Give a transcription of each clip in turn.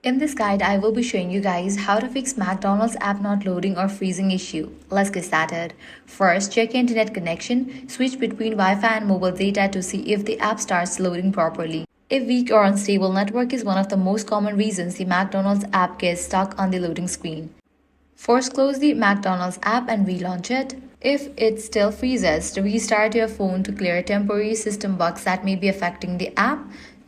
In this guide, I will be showing you guys how to fix McDonald's app not loading or freezing issue. Let's get started. First, check your internet connection. Switch between Wi-Fi and mobile data to see if the app starts loading properly. A weak or unstable network is one of the most common reasons the McDonald's app gets stuck on the loading screen. First, close the McDonald's app and relaunch it. If it still freezes, restart your phone to clear temporary system bugs that may be affecting the app.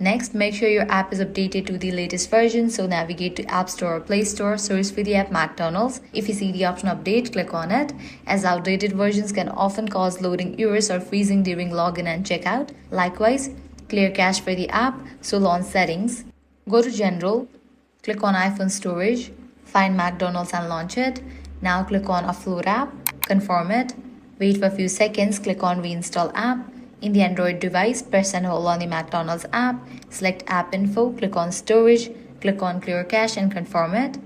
Next, make sure your app is updated to the latest version, so navigate to App Store or Play Store, search for the app McDonald's. If you see the option Update, click on it, as outdated versions can often cause loading errors or freezing during login and checkout. Likewise, clear cache for the app, so launch Settings. Go to General, click on iPhone Storage, find McDonald's and launch it. Now click on Offload app, confirm it. Wait for a few seconds, click on Reinstall app. In the Android device, press and hold on the McDonald's app, select App Info, click on Storage, click on Clear Cache and confirm it.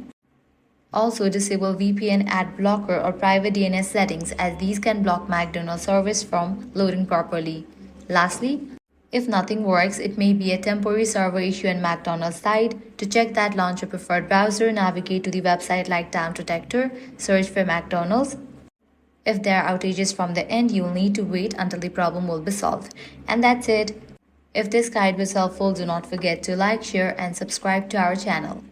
Also, disable VPN ad blocker or private DNS settings, as these can block McDonald's service from loading properly. Lastly, if nothing works, it may be a temporary server issue on McDonald's side. To check that, launch your preferred browser, navigate to the website like Time Detector, search for McDonald's. If there are outages from the end, you will need to wait until the problem will be solved. And that's it. If this guide was helpful, do not forget to like, share, and subscribe to our channel.